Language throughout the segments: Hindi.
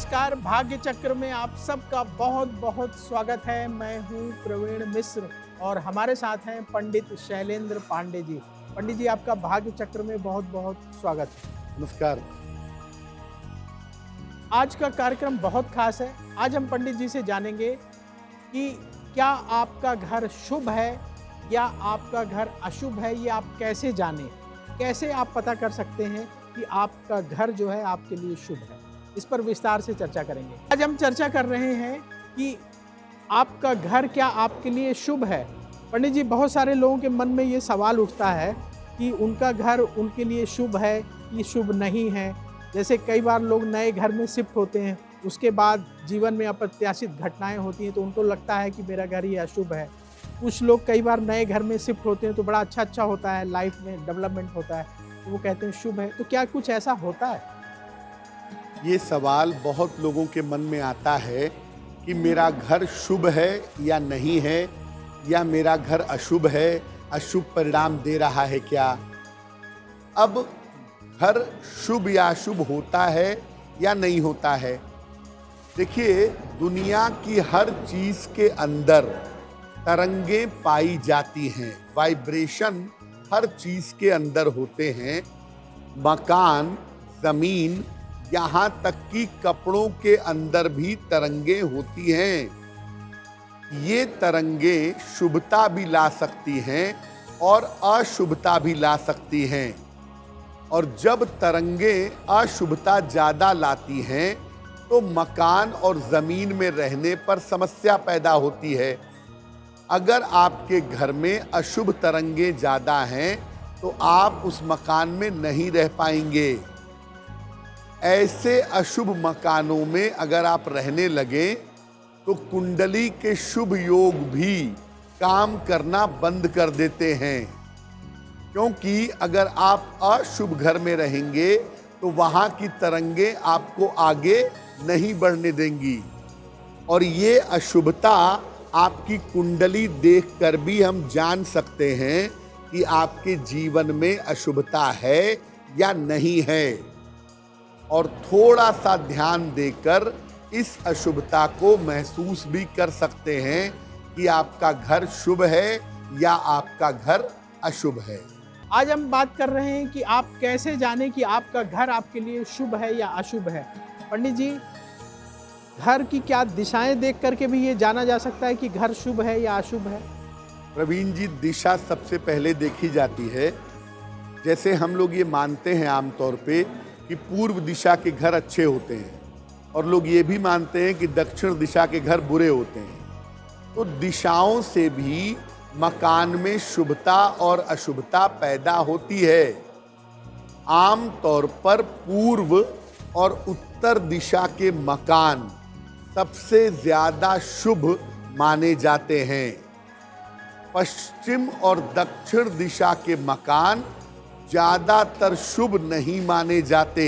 नमस्कार। भाग्य चक्र में आप सबका बहुत बहुत स्वागत है। मैं हूं प्रवीण मिश्र और हमारे साथ हैं पंडित शैलेंद्र पांडे जी। पंडित जी, आपका भाग्य चक्र में बहुत बहुत स्वागत है। नमस्कार। आज का कार्यक्रम बहुत खास है। आज हम पंडित जी से जानेंगे कि क्या आपका घर शुभ है या आपका घर अशुभ है। ये आप कैसे जानें, कैसे आप पता कर सकते हैं कि आपका घर जो है आपके लिए शुभ है। इस पर विस्तार से चर्चा करेंगे। आज हम चर्चा कर रहे हैं कि आपका घर क्या आपके लिए शुभ है। पंडित जी, बहुत सारे लोगों के मन में ये सवाल उठता है कि उनका घर उनके लिए शुभ है कि शुभ नहीं है। जैसे कई बार लोग नए घर में शिफ्ट होते हैं, उसके बाद जीवन में अप्रत्याशित घटनाएं होती हैं तो उनको लगता है कि मेरा घर ये अशुभ है। कुछ लोग कई बार नए घर में शिफ्ट होते हैं तो बड़ा अच्छा होता है, लाइफ में डेवलपमेंट होता है, तो वो कहते हैं शुभ है। तो क्या कुछ ऐसा होता है? ये सवाल बहुत लोगों के मन में आता है कि मेरा घर शुभ है या नहीं है, या मेरा घर अशुभ है, अशुभ परिणाम दे रहा है क्या। अब घर शुभ या अशुभ होता है या नहीं होता है। देखिए, दुनिया की हर चीज के अंदर तरंगें पाई जाती हैं, वाइब्रेशन हर चीज के अंदर होते हैं। मकान, जमीन, यहाँ तक कि कपड़ों के अंदर भी तरंगें होती हैं। ये तरंगें शुभता भी ला सकती हैं और अशुभता भी ला सकती हैं। और जब तरंगें अशुभता ज़्यादा लाती हैं तो मकान और ज़मीन में रहने पर समस्या पैदा होती है। अगर आपके घर में अशुभ तरंगें ज़्यादा हैं तो आप उस मकान में नहीं रह पाएंगे। ऐसे अशुभ मकानों में अगर आप रहने लगे तो कुंडली के शुभ योग भी काम करना बंद कर देते हैं, क्योंकि अगर आप अशुभ घर में रहेंगे तो वहाँ की तरंगें आपको आगे नहीं बढ़ने देंगी। और ये अशुभता आपकी कुंडली देखकर भी हम जान सकते हैं कि आपके जीवन में अशुभता है या नहीं है। और थोड़ा सा ध्यान देकर इस अशुभता को महसूस भी कर सकते हैं कि आपका घर शुभ है या आपका घर अशुभ है। आज हम बात कर रहे हैं कि आप कैसे जानें कि आपका घर आपके लिए शुभ है या अशुभ है। पंडित जी, घर की क्या दिशाएं देख करके भी ये जाना जा सकता है कि घर शुभ है या अशुभ है? प्रवीण जी, दिशा सबसे पहले देखी जाती है। जैसे हम लोग ये मानते हैं आमतौर पे कि पूर्व दिशा के घर अच्छे होते हैं, और लोग ये भी मानते हैं कि दक्षिण दिशा के घर बुरे होते हैं। तो दिशाओं से भी मकान में शुभता और अशुभता पैदा होती है। आम तौर पर पूर्व और उत्तर दिशा के मकान सबसे ज्यादा शुभ माने जाते हैं। पश्चिम और दक्षिण दिशा के मकान ज्यादातर शुभ नहीं माने जाते,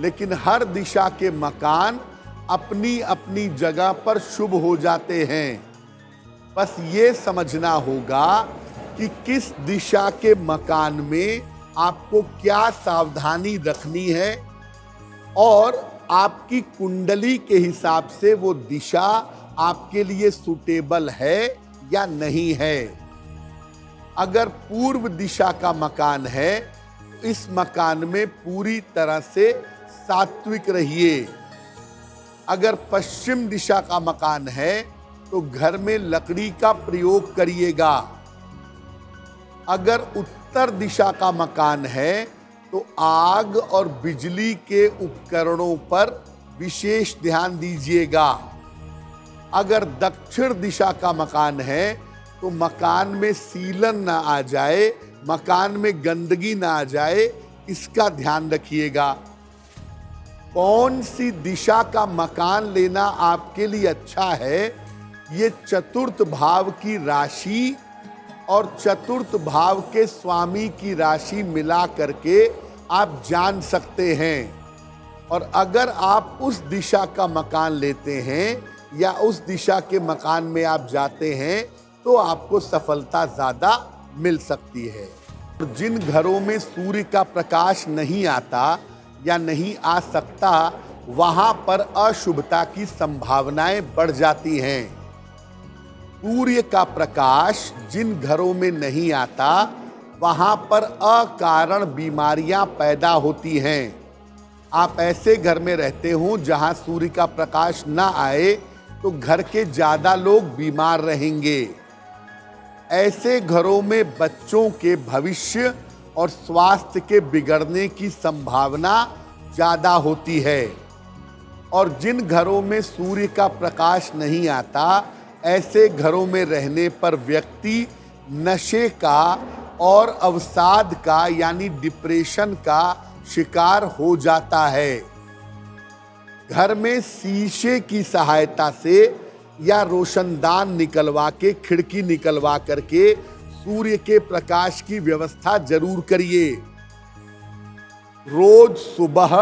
लेकिन हर दिशा के मकान अपनी अपनी जगह पर शुभ हो जाते हैं। बस ये समझना होगा कि किस दिशा के मकान में आपको क्या सावधानी रखनी है, और आपकी कुंडली के हिसाब से वो दिशा आपके लिए सूटेबल है या नहीं है। अगर पूर्व दिशा का मकान है तो इस मकान में पूरी तरह से सात्विक रहिए। अगर पश्चिम दिशा का मकान है तो घर में लकड़ी का प्रयोग करिएगा। अगर उत्तर दिशा का मकान है तो आग और बिजली के उपकरणों पर विशेष ध्यान दीजिएगा। अगर दक्षिण दिशा का मकान है तो मकान में सीलन ना आ जाए, मकान में गंदगी ना आ जाए, इसका ध्यान रखिएगा। कौन सी दिशा का मकान लेना आपके लिए अच्छा है, ये चतुर्थ भाव की राशि और चतुर्थ भाव के स्वामी की राशि मिला करके आप जान सकते हैं। और अगर आप उस दिशा का मकान लेते हैं या उस दिशा के मकान में आप जाते हैं तो आपको सफलता ज्यादा मिल सकती है। जिन घरों में सूर्य का प्रकाश नहीं आता या नहीं आ सकता, वहां पर अशुभता की संभावनाएं बढ़ जाती हैं। सूर्य का प्रकाश जिन घरों में नहीं आता, वहां पर अकारण बीमारियां पैदा होती हैं। आप ऐसे घर में रहते हो जहां सूर्य का प्रकाश ना आए तो घर के ज्यादा लोग बीमार रहेंगे। ऐसे घरों में बच्चों के भविष्य और स्वास्थ्य के बिगड़ने की संभावना ज्यादा होती है। और जिन घरों में सूर्य का प्रकाश नहीं आता, ऐसे घरों में रहने पर व्यक्ति नशे का और अवसाद का यानी डिप्रेशन का शिकार हो जाता है। घर में शीशे की सहायता से या रोशनदान निकलवा के, खिड़की निकलवा करके सूर्य के प्रकाश की व्यवस्था जरूर करिए। रोज सुबह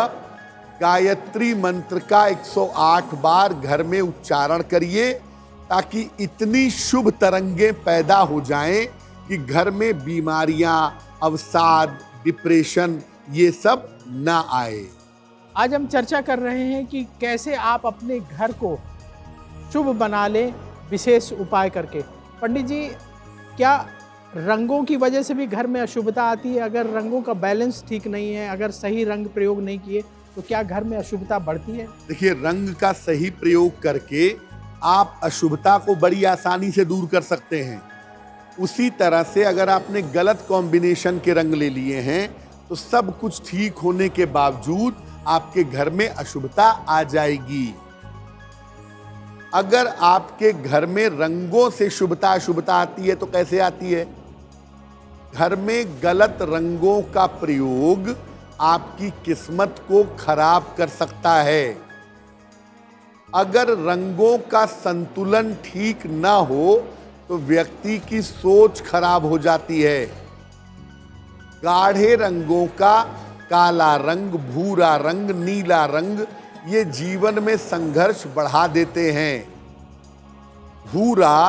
गायत्री मंत्र का 108 बार घर में उच्चारण करिए, ताकि इतनी शुभ तरंगें पैदा हो जाएं कि घर में बीमारियां, अवसाद, डिप्रेशन ये सब ना आए। आज हम चर्चा कर रहे हैं कि कैसे आप अपने घर को शुभ बना लें विशेष उपाय करके। पंडित जी, क्या रंगों की वजह से भी घर में अशुभता आती है? अगर रंगों का बैलेंस ठीक नहीं है, अगर सही रंग प्रयोग नहीं किए, तो क्या घर में अशुभता बढ़ती है? देखिए, रंग का सही प्रयोग करके आप अशुभता को बड़ी आसानी से दूर कर सकते हैं। उसी तरह से अगर आपने गलत कॉम्बिनेशन के रंग ले लिए हैं, तो सब कुछ ठीक होने के बावजूद आपके घर में अशुभता आ जाएगी। अगर आपके घर में रंगों से शुभता अशुभता आती है तो कैसे आती है? घर में गलत रंगों का प्रयोग आपकी किस्मत को खराब कर सकता है। अगर रंगों का संतुलन ठीक ना हो तो व्यक्ति की सोच खराब हो जाती है। गाढ़े रंगों का काला रंग, भूरा रंग, नीला रंग ये जीवन में संघर्ष बढ़ा देते हैं। भूरा,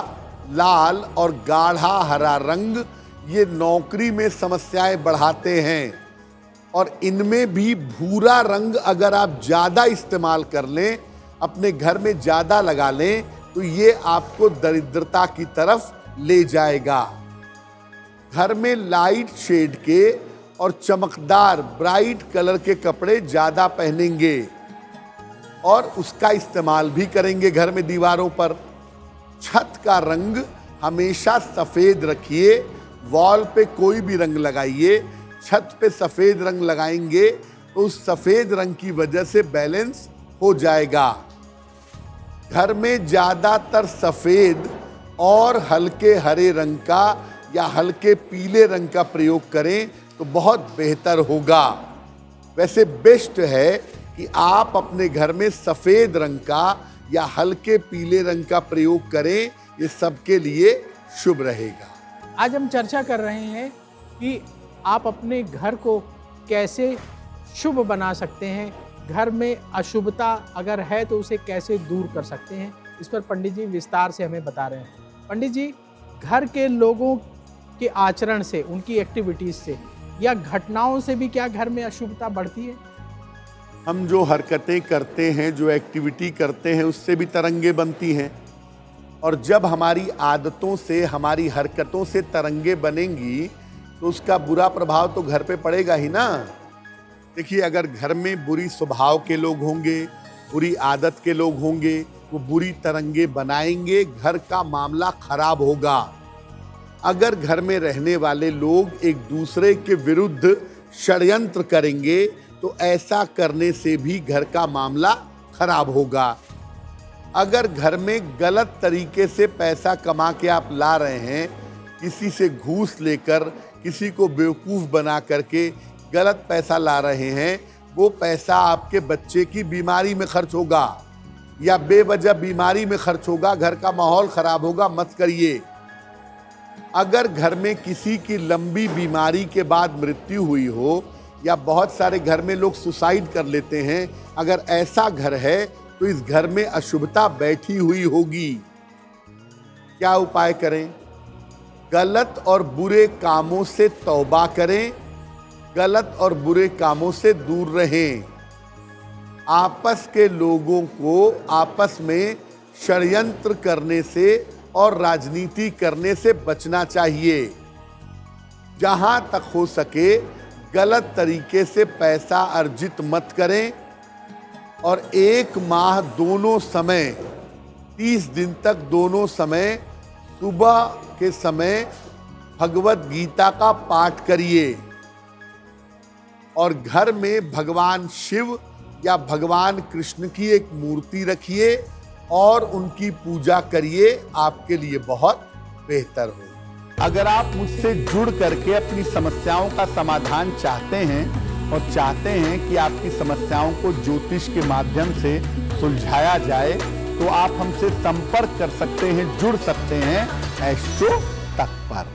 लाल और गाढ़ा हरा रंग ये नौकरी में समस्याएं बढ़ाते हैं। और इनमें भी भूरा रंग अगर आप ज़्यादा इस्तेमाल कर लें, अपने घर में ज़्यादा लगा लें, तो ये आपको दरिद्रता की तरफ ले जाएगा। घर में लाइट शेड के और चमकदार ब्राइट कलर के कपड़े ज़्यादा पहनेंगे और उसका इस्तेमाल भी करेंगे घर में दीवारों पर। छत का रंग हमेशा सफ़ेद रखिए। वॉल पे कोई भी रंग लगाइए, छत पे सफ़ेद रंग लगाएंगे तो उस सफ़ेद रंग की वजह से बैलेंस हो जाएगा। घर में ज़्यादातर सफ़ेद और हल्के हरे रंग का या हल्के पीले रंग का प्रयोग करें तो बहुत बेहतर होगा। वैसे बेस्ट है कि आप अपने घर में सफ़ेद रंग का या हल्के पीले रंग का प्रयोग करें, ये सबके लिए शुभ रहेगा। आज हम चर्चा कर रहे हैं कि आप अपने घर को कैसे शुभ बना सकते हैं, घर में अशुभता अगर है तो उसे कैसे दूर कर सकते हैं। इस पर पंडित जी विस्तार से हमें बता रहे हैं। पंडित जी, घर के लोगों के आचरण से, उनकी एक्टिविटीज़ से या घटनाओं से भी क्या घर में अशुभता बढ़ती है? हम जो हरकतें करते हैं, जो एक्टिविटी करते हैं, उससे भी तरंगे बनती हैं। और जब हमारी आदतों से, हमारी हरकतों से तरंगे बनेंगी तो उसका बुरा प्रभाव तो घर पे पड़ेगा ही ना। देखिए, अगर घर में बुरी स्वभाव के लोग होंगे, बुरी आदत के लोग होंगे, वो बुरी तरंगे बनाएंगे, घर का मामला खराब होगा। अगर घर में रहने वाले लोग एक दूसरे के विरुद्ध षड्यंत्र करेंगे तो ऐसा करने से भी घर का मामला खराब होगा। अगर घर में गलत तरीके से पैसा कमा के आप ला रहे हैं, किसी से घूस लेकर, किसी को बेवकूफ़ बना करके गलत पैसा ला रहे हैं, वो पैसा आपके बच्चे की बीमारी में खर्च होगा या बेवजह बीमारी में खर्च होगा, घर का माहौल खराब होगा, मत करिए। अगर घर में किसी की लंबी बीमारी के बाद मृत्यु हुई हो या बहुत सारे घर में लोग सुसाइड कर लेते हैं, अगर ऐसा घर है तो इस घर में अशुभता बैठी हुई होगी। क्या उपाय करें? गलत और बुरे कामों से तौबा करें, गलत और बुरे कामों से दूर रहें। आपस के लोगों को आपस में षड्यंत्र करने से और राजनीति करने से बचना चाहिए। जहां तक हो सके गलत तरीके से पैसा अर्जित मत करें और 1 माह दोनों समय 30 दिन तक दोनों समय सुबह के समय भगवत गीता का पाठ करिए और घर में भगवान शिव या भगवान कृष्ण की एक मूर्ति रखिए और उनकी पूजा करिए, आपके लिए बहुत बेहतर हो। अगर आप मुझसे जुड़ करके अपनी समस्याओं का समाधान चाहते हैं और चाहते हैं कि आपकी समस्याओं को ज्योतिष के माध्यम से सुलझाया जाए, तो आप हमसे संपर्क कर सकते हैं, जुड़ सकते हैं एस्ट्रो तक पर।